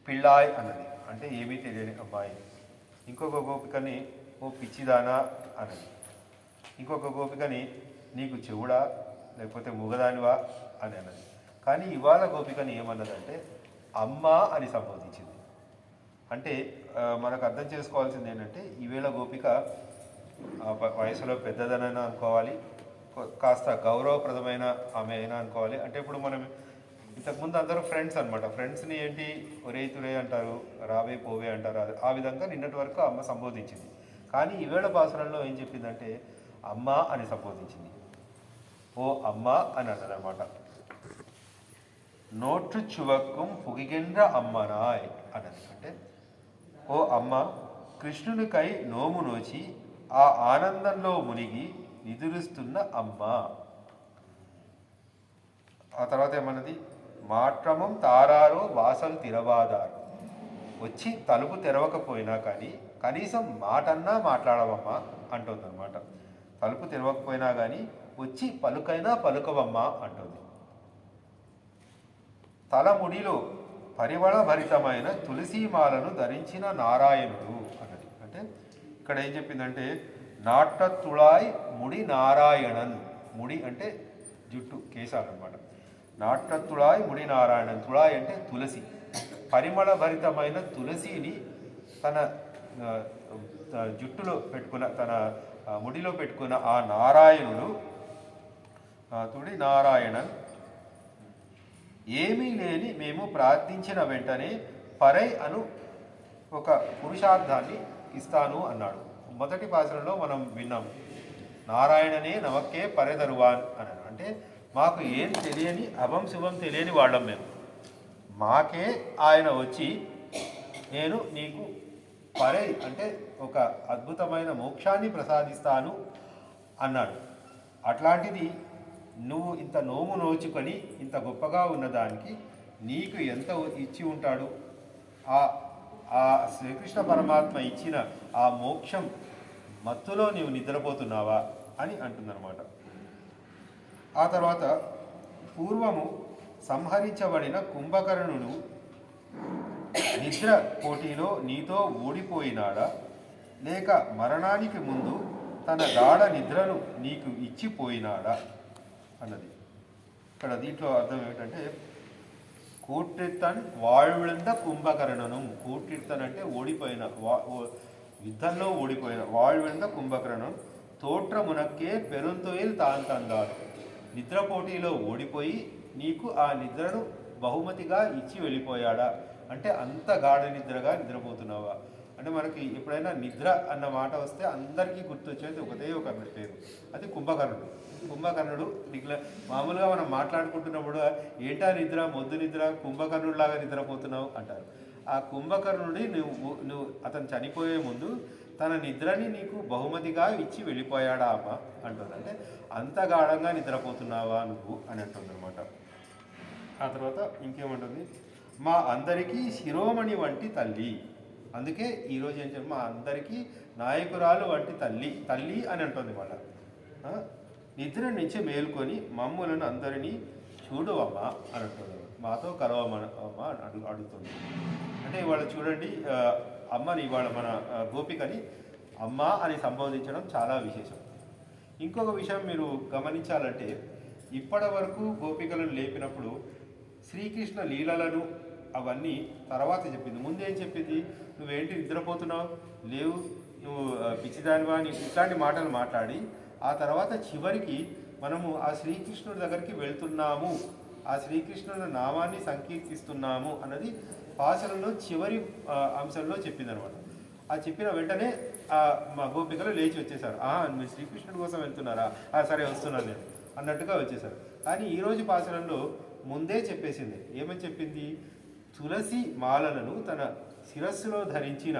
పిళ్ళాయ్ అన్నది, అంటే ఏమీ తెలియని అమ్మాయి. ఇంకొక గోపికని ఓ పిచ్చిదానా అన్నది. ఇంకొక గోపికని నీకు చెవుడా లేకపోతే మూగదానివా అని అన్నది. కానీ ఇవాళ గోపికని ఏమన్నదంటే అమ్మ అని సంబోధించింది. అంటే మనకు అర్థం చేసుకోవాల్సింది ఏంటంటే ఈవేళ గోపిక వయసులో పెద్దదనైనా అనుకోవాలి, కాస్త గౌరవప్రదమైన ఆమె అయినా అనుకోవాలి. అంటే ఇప్పుడు మనం ఇంతకుముందు అందరూ ఫ్రెండ్స్ అనమాట. ఫ్రెండ్స్ని ఏంటి ఒరే తురే అంటారు, రావే పోవే అంటారు. ఆ విధంగా నిన్నటి వరకు అమ్మ సంబోధించింది. కానీ ఈవేళ భాషలలో ఏం చెప్పిందంటే అమ్మ అని సంబోధించింది. ఓ అమ్మ అని అన్నదనమాట. నోట్టు చువక్కుం పుగిగెండ్ర అమ్మనాయ్ అన్నది. అంటే ఓ అమ్మ, కృష్ణునికై నోము నోచి ఆ ఆనందంలో మునిగి నిదురుస్తున్న అమ్మ. ఆ తర్వాత ఏమన్నది, మాట్రమం తారారో వాసలు తిరవాదారు. వచ్చి తలుపు తెరవకపోయినా కానీ కనీసం మాటన్నా మాట్లాడవమ్మా అంటుందన్నమాట. తలుపు తెరవకపోయినా కానీ వచ్చి పలుకైనా పలుకవమ్మా అంటుంది. తలముడిలో పరిమళభరితమైన తులసీమాలను ధరించిన నారాయణుడు అన్నది. అంటే ఇక్కడ ఏం చెప్పిందంటే నాట్టతుళాయ్ ముడి నారాయణన్. ముడి అంటే జుట్టు, కేశాలు అనమాట. నాట్టతుళాయ్ ముడి నారాయణన్. తుళాయ్ అంటే తులసి. పరిమళభరితమైన తులసిని తన జుట్టులో పెట్టుకున్న, తన ముడిలో పెట్టుకున్న ఆ నారాయణుడు తుడి నారాయణన్. ఏమీ లేని మేము ప్రార్థించిన వెంటనే పరై అను ఒక పురుషార్థాన్ని ఇస్తాను అన్నాడు. మొదటి పాసరంలో మనం విన్నాం, నారాయణనే నమక్కే పరెదరువాన్ అని. అంటే మాకు ఏం తెలియని, అభం శుభం తెలియని వాళ్ళం మేము. మాకే ఆయన వచ్చి నేను నీకు పరై అంటే ఒక అద్భుతమైన మోక్షాన్ని ప్రసాదిస్తాను అన్నాడు. అట్లాంటిది నువ్వు ఇంత నోము నోచుకొని ఇంత గొప్పగా ఉన్నదానికి నీకు ఎంత ఇచ్చి ఉంటాడు? ఆ శ్రీకృష్ణ పరమాత్మ ఇచ్చిన ఆ మోక్షం మత్తులో నీవు నిద్రపోతున్నావా అని అంటుందన్నమాట. ఆ తర్వాత పూర్వము సంహరించబడిన కుంభకర్ణుడు నిద్ర పోటీలో నీతో ఓడిపోయినాడా, లేక మరణానికి ముందు తన గాఢ నిద్రను నీకు ఇచ్చిపోయినాడా అన్నది. ఇక్కడ దీంట్లో అర్థం ఏమిటంటే కూట్రిత్తన్ వాళ్విళంద కుంభకర్ణను. కూట్రిత్తన్ అంటే ఓడిపోయిన, యుద్ధంలో ఓడిపోయిన. వాళ్విళంద కుంభకర్ణం తోట్రమునక్కే పెరుంతొయిల్ తాంతందారు. నిద్ర పోటీలో ఓడిపోయి నీకు ఆ నిద్రను బహుమతిగా ఇచ్చి వెళ్ళిపోయాడా అంటే అంత గాఢ నిద్రగా నిద్రపోతున్నావా. అంటే మనకి ఎప్పుడైనా నిద్ర అన్న మాట వస్తే అందరికీ గుర్తొచ్చేది ఒకటే ఒక పేరు, అది కుంభకర్ణుడు. కుంభకర్ణుడు మామూలుగా మనం మాట్లాడుకుంటున్నప్పుడు ఏంటా నిద్ర, మొద్దు నిద్ర, కుంభకర్ణుడిలాగా నిద్రపోతున్నావు అంటారు. ఆ కుంభకర్ణుడి నువ్వు అతను చనిపోయే ముందు తన నిద్రని నీకు బహుమతిగా ఇచ్చి వెళ్ళిపోయాడా అమ్మ అంటుంది. అంటే అంత గాఢంగా నిద్రపోతున్నావా నువ్వు అని అంటుందన్నమాట. ఆ తర్వాత ఇంకేముంటుంది, మా అందరికీ శిరోమణి వంటి తల్లి. అందుకే ఈరోజు ఏం చెప్పి మా అందరికీ నాయకురాలు వంటి తల్లి అని అంటుంది. మళ్ళా నిద్ర నుంచి మేల్కొని మమ్ములను అందరినీ చూడవమ్మ అని అంటుంది. మాతో కలవమ్మ అని అడుగుతుంది. అంటే ఇవాళ చూడండి, అమ్మని ఇవాళ మన గోపికని అమ్మ అని సంబోధించడం చాలా విశేషం. ఇంకొక విషయం మీరు గమనించాలంటే ఇప్పటి వరకు గోపికలను లేపినప్పుడు శ్రీకృష్ణ లీలలను అవన్నీ తర్వాత చెప్పింది. ముందేం చెప్పింది, నువ్వేంటి నిద్రపోతున్నావు, లేవు, నువ్వు పిచ్చిదానివా అని ఇట్లాంటి మాటలు మాట్లాడి ఆ తర్వాత చివరికి మనము ఆ శ్రీకృష్ణుడి దగ్గరికి వెళ్తున్నాము, ఆ శ్రీకృష్ణుడి నామాన్ని సంకీర్తిస్తున్నాము అన్నది పాశరంలో చివరి అంశంలో చెప్పిందనమాట. ఆ చెప్పిన వెంటనే మా గోపికలు లేచి వచ్చేసారు. మీరు శ్రీకృష్ణుడి కోసం వెళ్తున్నారా, సరే వస్తున్నాను నేను అన్నట్టుగా వచ్చేసారు. కానీ ఈరోజు పాశరంలో ముందే చెప్పేసింది. ఏమని చెప్పింది, తులసి మాలలను తన శిరస్సులో ధరించిన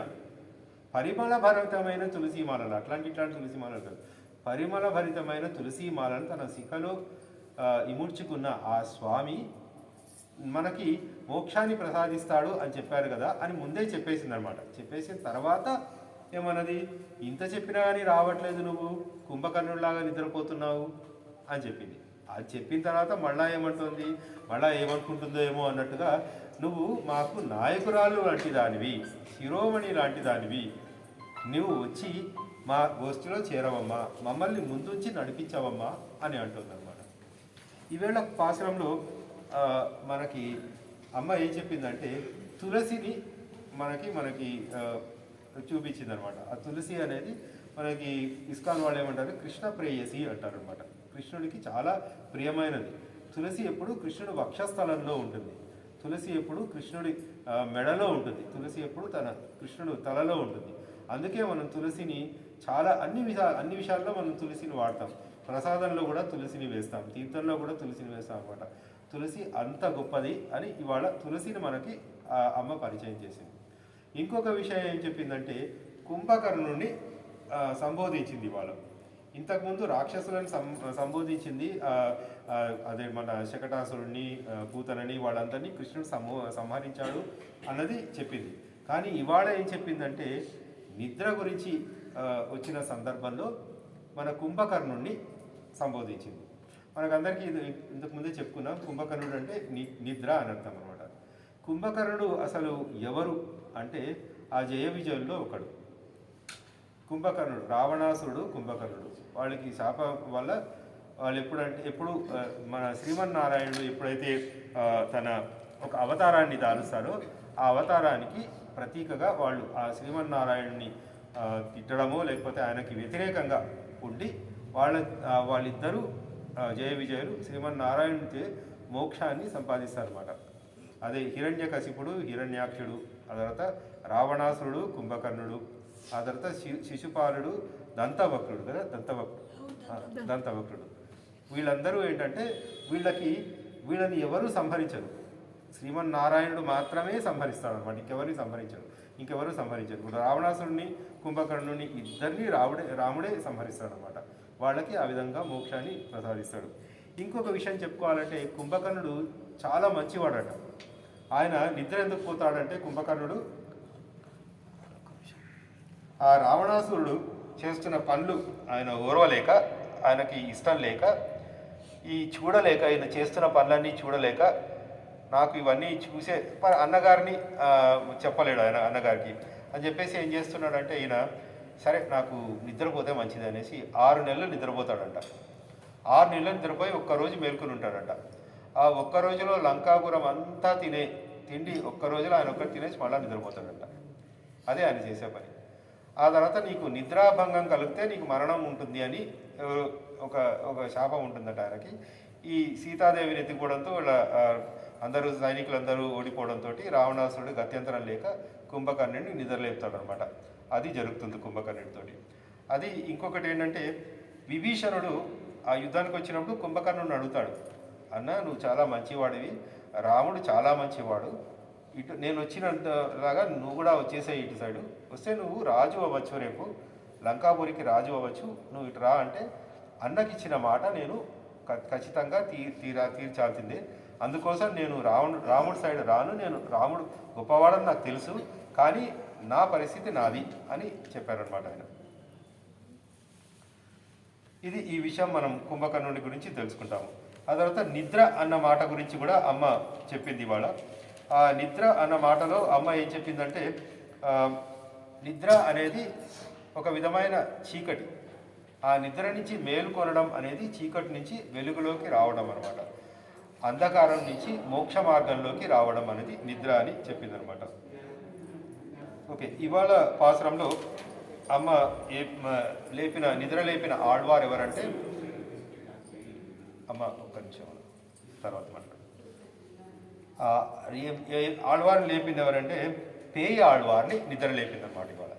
పరిమళభరితమైన తులసి మాలలు, ఇట్లాంటి తులసి మాలలు కాదు, పరిమళభరితమైన తులసి మాలను తన శిఖలో ఇముడ్చుకున్న ఆ స్వామి మనకి మోక్షాన్ని ప్రసాదిస్తాడు అని చెప్పారు కదా అని ముందే చెప్పేసింది అనమాట. చెప్పేసిన తర్వాత ఏమన్నది, ఇంత చెప్పినా కానీ రావట్లేదు, నువ్వు కుంభకర్ణుడిలాగా నిద్రపోతున్నావు అని చెప్పింది. అది చెప్పిన తర్వాత మళ్ళా ఏమంటుంది, మళ్ళా ఏమనుకుంటుందో ఏమో అన్నట్టుగా నువ్వు మాకు నాయకురాలు లాంటి దానివి, శిరోమణి లాంటి దానివి, నువ్వు వచ్చి మా గోష్ఠిలో చేరవమ్మా, మమ్మల్ని ముందుంచి నడిపించవమ్మా అని అంటుందన్నమాట. ఈవేళ పాశ్రంలో మనకి అమ్మ ఏం చెప్పిందంటే తులసిని మనకి చూపించిందనమాట. ఆ తులసి అనేది మనకి ఇస్కాన్ వాళ్ళు ఏమంటారు, కృష్ణ ప్రేయసి అంటారు అనమాట. కృష్ణుడికి చాలా ప్రియమైనది. తులసి ఎప్పుడు కృష్ణుడు వక్షస్థలంలో ఉంటుంది, తులసి ఎప్పుడు కృష్ణుడి మెడలో ఉంటుంది, తులసి ఎప్పుడు కృష్ణుడు తలలో ఉంటుంది. అందుకే మనం తులసిని చాలా అన్ని విషయాల్లో మనం తులసిని వాడతాం. ప్రసాదంలో కూడా తులసిని వేస్తాం, తీర్థంలో కూడా తులసిని వేస్తాం అనమాట. తులసి అంత గొప్పది అని ఇవాళ తులసిని మనకి అమ్మ పరిచయం చేసింది. ఇంకొక విషయం ఏం చెప్పిందంటే కుంభకర్ణుడిని సంబోధించింది ఇవాళ. ఇంతకుముందు రాక్షసులను సంబోధించింది. అదే మన శకటాసురుడిని, పూతనని వాళ్ళందరినీ కృష్ణుడు సంహరించాడు అన్నది చెప్పింది. కానీ ఇవాళ ఏం చెప్పిందంటే నిద్ర గురించి వచ్చిన సందర్భంలో మన కుంభకర్ణుడిని సంబోధించింది. మనకందరికీ ఇంతకుముందే చెప్పుకున్నాం, కుంభకర్ణుడు అంటే నిద్ర అని అర్థం అనమాట. కుంభకర్ణుడు అసలు ఎవరు అంటే ఆ జయ విజయుల్లో ఒకడు. కుంభకర్ణుడు, రావణాసురుడు కుంభకర్ణుడు. వాళ్ళకి శాపం వల్ల వాళ్ళు ఎప్పుడు మన శ్రీమన్నారాయణుడు ఎప్పుడైతే తన ఒక అవతారాన్ని దాలుస్తారో ఆ అవతారానికి ప్రతీకగా వాళ్ళు ఆ శ్రీమన్నారాయణుని తిట్టడమో లేకపోతే ఆయనకి వ్యతిరేకంగా ఉండి వాళ్ళిద్దరూ జయ విజయులు శ్రీమన్నారాయణుడితే మోక్షాన్ని సంపాదిస్తారన్నమాట. అదే హిరణ్యకశిపుడు, హిరణ్యాక్షుడు, ఆ తర్వాత రావణాసురుడు, కుంభకర్ణుడు, ఆ తర్వాత శిశుపాలుడు, దంతవక్రుడు కదా, దంతవక్రుడు. వీళ్ళందరూ ఏంటంటే వీళ్ళని ఎవరు సంహరించరు, శ్రీమన్నారాయణుడు మాత్రమే సంహరిస్తాడు అనమాట. ఇంకెవరు సంహరించరు. ఇప్పుడు రావణాసురుడిని, కుంభకర్ణుడిని ఇద్దరిని రాముడే సంహరిస్తాడు అనమాట. వాళ్ళకి ఆ విధంగా మోక్షాన్ని ప్రసాదిస్తాడు. ఇంకొక విషయం చెప్పుకోవాలంటే కుంభకర్ణుడు చాలా మంచివాడట. ఆయన నిద్ర ఎందుకు పోతాడంటే కుంభకర్ణుడు ఆ రావణాసురుడు చేస్తున్న పనులు ఆయన ఓర్వలేక, ఆయనకి ఇష్టం లేక, చూడలేక, ఆయన చేస్తున్న పనులన్నీ చూడలేక, నాకు ఇవన్నీ చూసే అన్నగారిని చెప్పలేడు ఆయన అన్నగారికి అని చెప్పేసి ఏం చేస్తున్నాడంటే ఈయన సరే నాకు నిద్రపోతే మంచిది అనేసి 6 నెలలు నిద్రపోతాడంట. 6 నెలలు నిద్రపోయి ఒక్కరోజు మేల్కొని ఉంటాడంట. ఆ ఒక్క రోజులో లంకాపురం అంతా తిండి ఒక్కరోజులో ఆయన ఒక్కటి తినేసి మళ్ళీ నిద్రపోతాడంట. అదే ఆయన చేసే పని. ఆ తర్వాత నీకు నిద్రాభంగం కలిగితే నీకు మరణం ఉంటుంది అని ఒక శాపం ఉంటుందట ఆయనకి. ఈ సీతాదేవిని ఎత్తుకోవడంతో వాళ్ళ అందరూ సైనికులందరూ ఓడిపోవడంతో రావణాసురుడు గత్యంతరం లేక కుంభకర్ణుడిని నిద్రలేపుతాడు అనమాట. అది జరుగుతుంది కుంభకర్ణుడితో. అది ఇంకొకటి ఏంటంటే విభీషణుడు ఆ యుద్ధానికి వచ్చినప్పుడు కుంభకర్ణుడిని అడుగుతాడు, అన్న నువ్వు చాలా మంచివాడివి, రాముడు చాలా మంచివాడు, ఇటు నేను వచ్చినంతలాగా నువ్వు కూడా వచ్చేసాయి, ఇటు సైడు వస్తే నువ్వు రాజు అవ్వచ్చు, రేపు లంకాపురికి రాజు అవ్వచ్చు, నువ్వు ఇటు రా అంటే అన్నకిచ్చిన మాట నేను ఖచ్చితంగా తీర్చాల్సిందే. అందుకోసం నేను రాముడి సైడ్ రాను, నేను రాముడు గొప్పవాడని నాకు తెలుసు, కానీ నా పరిస్థితి నాది అని చెప్పారనమాట ఆయన. ఈ విషయం మనం కుంభకర్ణుడి గురించి తెలుసుకుంటాము. ఆ తర్వాత నిద్ర అన్న మాట గురించి కూడా అమ్మ చెప్పింది ఇవాళ. ఆ నిద్ర అన్న మాటలో అమ్మ ఏం చెప్పిందంటే నిద్ర అనేది ఒక విధమైన చీకటి. ఆ నిద్ర నుంచి మేలుకొనడం అనేది చీకటి నుంచి వెలుగులోకి రావడం అనమాట. అంధకారం నుంచి మోక్ష మార్గంలోకి రావడం అనేది నిద్ర అని చెప్పిందనమాట. ఓకే, ఇవాళ పాసురంలో అమ్మ నిద్ర లేపిన ఆళ్వారు ఎవరంటే అమ్మ ఒక్క నిమిషం తర్వాత మాట్లాడు. ఆళ్వారిని లేపింది ఎవరంటే పేయి ఆళ్వార్ని నిద్ర లేపిందనమాట ఇవాళ.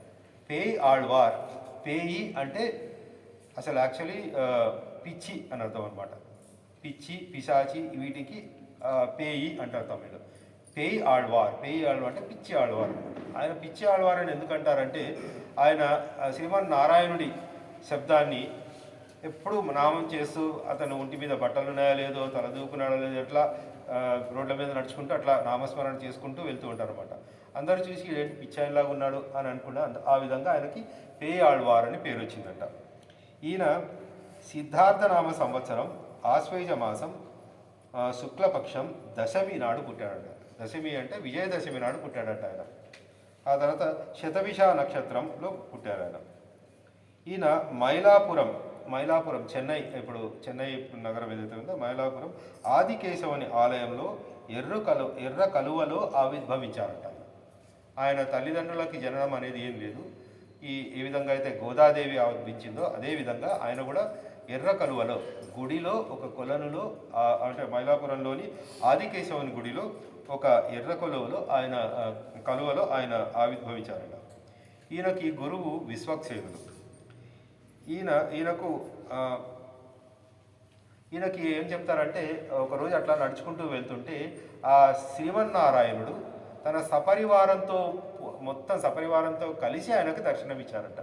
పేయి ఆళ్వార్, పేయి అంటే అసలు యాక్చువల్లీ పిచ్చి అని అర్థం అనమాట. పిచ్చి, పిశాచి వీటికి పేయి అంటారు తమిళలో. పేయి ఆళ్వార్ అంటే పిచ్చి ఆళ్వార్. ఆయన పిచ్చి ఆళ్వార్ అని ఎందుకంటారంటే ఆయన శ్రీమన్నారాయణుడి శబ్దాన్ని ఎప్పుడు నామం చేస్తూ అతను ఒంటి మీద బట్టలు ఉన్నాయా లేదో, తలదూకున్నాడో లేదో, ఎట్లా రోడ్ల మీద నడుచుకుంటూ అట్లా నామస్మరణ చేసుకుంటూ వెళ్తూ ఉంటారు అనమాట. అందరూ చూసి ఏంటి పిచ్చాయిలాగా ఉన్నాడు అని అనుకున్నా. ఆ విధంగా ఆయనకి పేయి ఆళ్వార్ అని పేరు వచ్చిందంట. ఈయన సిద్ధార్థనామ సంవత్సరం ఆశ్వేజ మాసం శుక్లపక్షం దశమి నాడు పుట్టాడంట. దశమి అంటే విజయదశమి నాడు పుట్టాడట ఆయన. ఆ తర్వాత శతభిష నక్షత్రంలో పుట్టారు ఆయన. ఈయన మైలాపురం చెన్నై, ఇప్పుడు చెన్నై నగరం ఏదైతే ఉందో మైలాపురం ఆదికేశవుని ఆలయంలో ఎర్ర కలువలో ఆవిర్భవించారట. ఆయన తల్లిదండ్రులకి జననం అనేది ఏం లేదు. ఏ విధంగా అయితే గోదాదేవి ఆవిర్భించిందో అదేవిధంగా ఆయన కూడా ఎర్ర కలువలో గుడిలో ఒక కొలనులో, అంటే మైలాపురంలోని ఆదికేశవుని గుడిలో ఒక ఎర్ర కలువలో ఆయన ఆవిర్భవించారట. ఈయనకి గురువు విశ్వక్సేనుడు. ఈయనకి ఏం చెప్తారంటే, ఒకరోజు అట్లా నడుచుకుంటూ వెళ్తుంటే ఆ శ్రీమన్నారాయణుడు తన మొత్తం సపరివారంతో కలిసి ఆయనకు దర్శనమిచ్చారట.